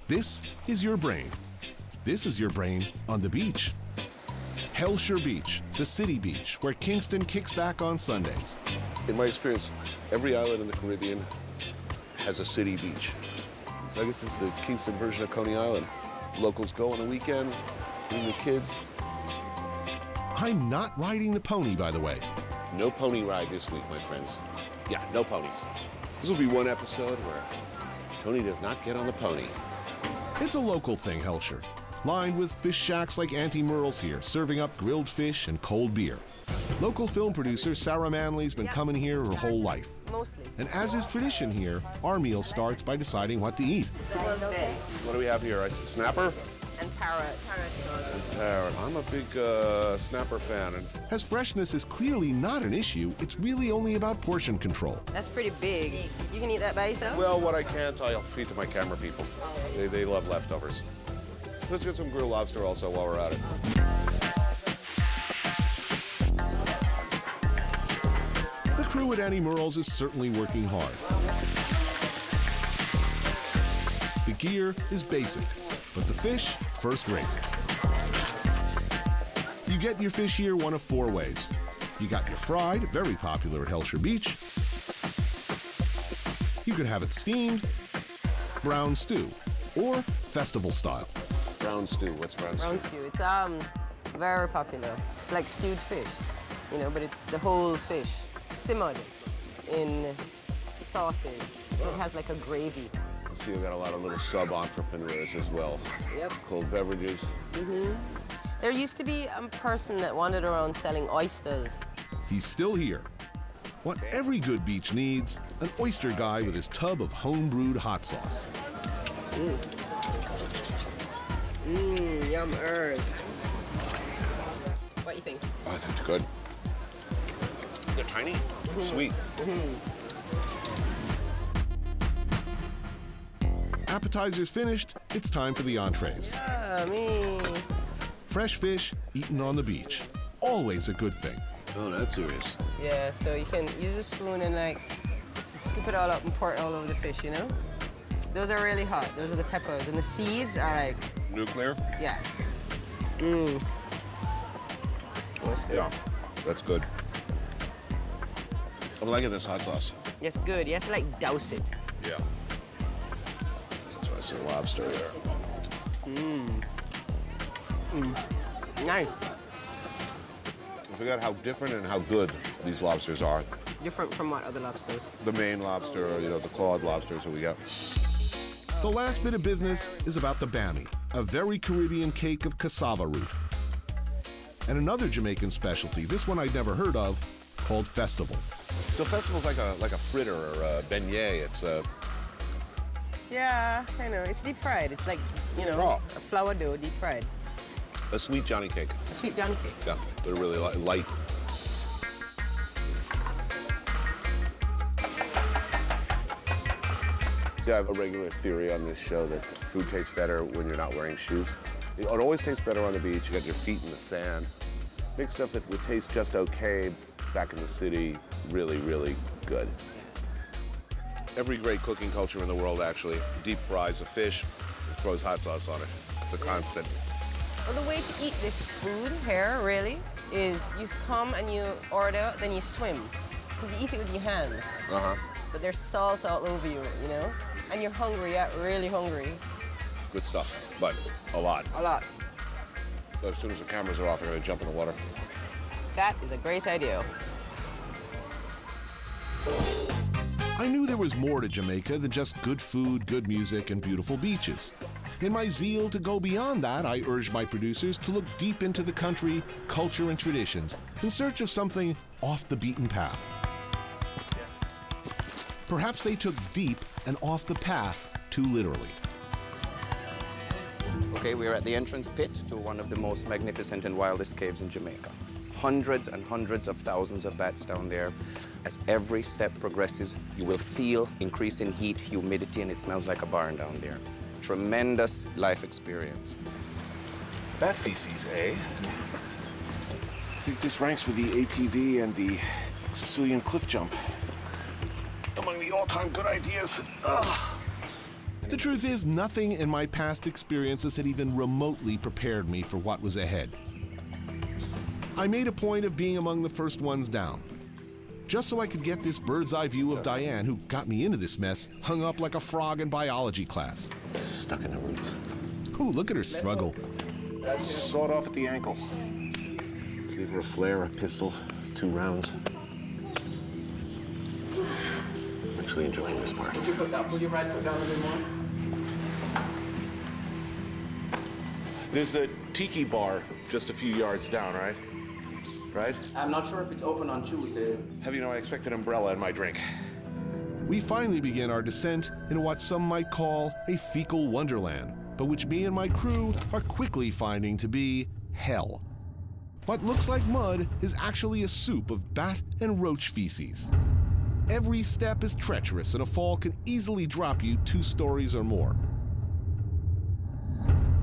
This is your brain. This is your brain on the beach. Hellshire Beach, the city beach, where Kingston kicks back on Sundays. In my experience, every island in the Caribbean has a city beach. So I guess this is the Kingston version of Coney Island. Locals go on the weekend, bring the kids. I'm not riding the pony, by the way. No pony ride this week, my friends. Yeah, no ponies. This will be one episode where Tony does not get on the pony. It's a local thing, Hellshire, lined with fish shacks like Auntie Merle's here, serving up grilled fish and cold beer. Local film producer Sarah Manley's been coming here her whole life. Mostly. And as is tradition here, our meal starts by deciding what to eat. What do we have here? I see snapper? And parrot. Parrot. I'm a big snapper fan. And As freshness is clearly not an issue, it's really only about portion control. That's pretty big. You can eat that by yourself? well, what I can't, I'll feed to my camera people. They love leftovers. Let's get some grilled lobster also while we're at it. The crew at Auntie Merle's is certainly working hard. The gear is basic, but the fish, first rate. You get your fish here one of four ways. You got your fried, very popular at Hellshire Beach. You could have it steamed, brown stew, or festival style. Brown stew. What's brown stew? Brown stew. It's very popular. It's like stewed fish, but it's the whole fish simmered in sauces, so it has like a gravy. I see you got a lot of little sub-entrepreneurs as well. Yep. Cold beverages. There used to be a person that wandered around selling oysters. He's still here. What every good beach needs, an oyster guy with his tub of home-brewed hot sauce. Yum earth. What do you think? Oh, I think they're good. They're tiny, sweet. Appetizers finished, it's time for the entrees. Yummy. Fresh fish eaten on the beach. Always a good thing. Oh, that's serious. Yeah, so you can use a spoon and scoop it all up and pour it all over the fish, Those are really hot. Those are the peppers. And the seeds are Nuclear? yeah. That's good. Yeah, that's good. I'm liking this hot sauce. It's good. You have to douse it. Yeah. Try some lobster here. Nice. I forgot how different and how good these lobsters are. Different from what other lobsters? The Maine lobster, or, the clawed lobsters that we got. The last bit of business is about the bammy, a very Caribbean cake of cassava root. And another Jamaican specialty, this one I'd never heard of, called festival. So festival's like a fritter or a beignet. It's Yeah, I know. It's deep fried. It's like, Raw. a flour dough deep fried. a sweet Johnny cake. A sweet Johnny cake. Yeah, they're really light. See, I have a regular theory on this show that food tastes better when you're not wearing shoes. It always tastes better on the beach. You got your feet in the sand. Make stuff that would taste just okay back in the city really, really good. Every great cooking culture in the world actually deep fries a fish and throws hot sauce on it. It's a constant. Well, the way to eat this food here, really, is you come and you order, then you swim. Because you eat it with your hands. But there's salt all over you, And you're hungry, really hungry. Good stuff, but a lot. A lot. So as soon as the cameras are off, they're gonna jump in the water. That is a great idea. I knew there was more to Jamaica than just good food, good music, and beautiful beaches. In my zeal to go beyond that, I urged my producers to look deep into the country, culture, and traditions in search of something off the beaten path. Perhaps they took deep and off the path too literally. Okay, we're at the entrance pit to one of the most magnificent and wildest caves in Jamaica. Hundreds and hundreds of thousands of bats down there. As every step progresses, you will feel increasing heat, humidity, and it smells like a barn down there. Tremendous life experience. Bat feces, eh? I think this ranks with the ATV and the Sicilian cliff jump among the all-time good ideas. Ugh. The truth is, nothing in my past experiences had even remotely prepared me for what was ahead. I made a point of being among the first ones down, just so I could get this bird's eye view of Diane, who got me into this mess, hung up like a frog in biology class. Stuck in the roots. Ooh, look at her struggle. Sawed off at the ankle. Gave her a flare, a pistol, 2 rounds. I'm actually enjoying this part. Put your foot down. Pull your right foot down a bit more. There's a tiki bar just a few yards down, right? Right? I'm not sure if it's open on Tuesday. Have you know, I expect an umbrella in my drink. We finally begin our descent into what some might call a fecal wonderland, but which me and my crew are quickly finding to be hell. What looks like mud is actually a soup of bat and roach feces. Every step is treacherous, and a fall can easily drop you 2 stories or more.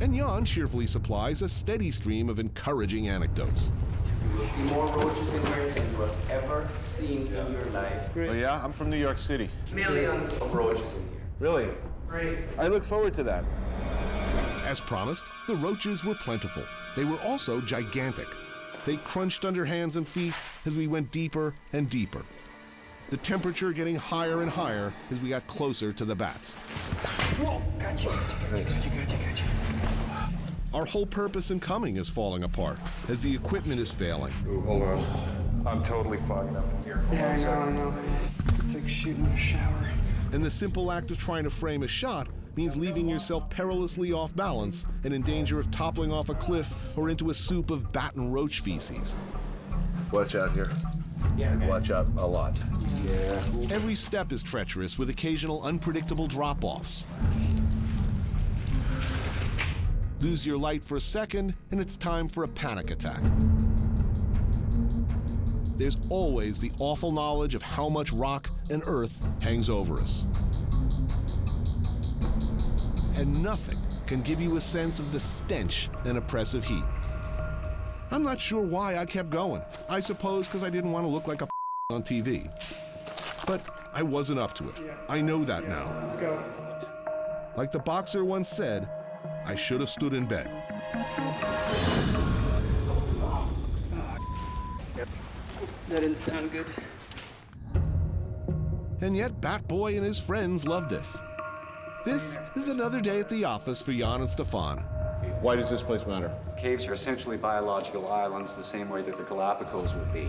And Jan cheerfully supplies a steady stream of encouraging anecdotes. You will see more roaches in here than you have ever seen in your life. Oh yeah? I'm from New York City. Millions of roaches in here. Really? Great. I look forward to that. As promised, the roaches were plentiful. They were also gigantic. They crunched under hands and feet as we went deeper and deeper, the temperature getting higher and higher as we got closer to the bats. Whoa, gotcha. Our whole purpose in coming is falling apart as the equipment is failing. Ooh, hold on. I'm totally fogging up in here. Yeah, I know. It's like shooting in a shower. And the simple act of trying to frame a shot means leaving yourself perilously off balance and in danger of toppling off a cliff or into a soup of bat and roach feces. Watch out here. Yeah, okay. Watch out a lot. Yeah. Every step is treacherous with occasional unpredictable drop-offs. Lose your light for a second, and it's time for a panic attack. There's always the awful knowledge of how much rock and earth hangs over us. And nothing can give you a sense of the stench and oppressive heat. I'm not sure why I kept going. I suppose because I didn't want to look like a on TV. But I wasn't up to it. I know that now. Let's go. Like the boxer once said, I should have stood in bed. That didn't sound good. And yet Bat Boy and his friends loved this. This is another day at the office for Jan and Stefan. Why does this place matter? Caves are essentially biological islands the same way that the Galapagos would be,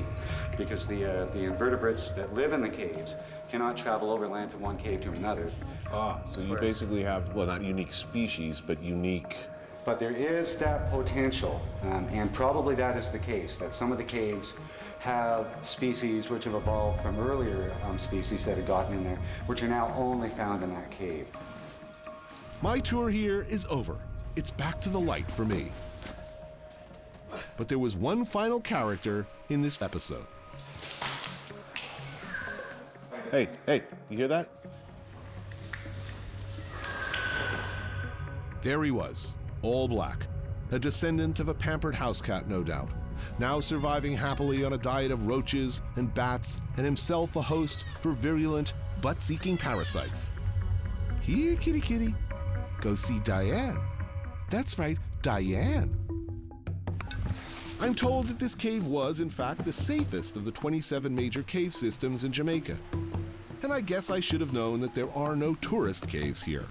because the invertebrates that live in the caves cannot travel overland from one cave to another. So you basically have, well, not unique species, but unique... But there is that potential, and probably that is the case, that some of the caves have species which have evolved from earlier species that had gotten in there, which are now only found in that cave. My tour here is over. It's back to the light for me. But there was one final character in this episode. Hey, you hear that? There he was, all black, a descendant of a pampered house cat, no doubt, now surviving happily on a diet of roaches and bats, and himself a host for virulent, butt-seeking parasites. Here, kitty kitty, go see Diane. That's right, Diane. I'm told that this cave was, in fact, the safest of the 27 major cave systems in Jamaica. And I guess I should have known that there are no tourist caves here.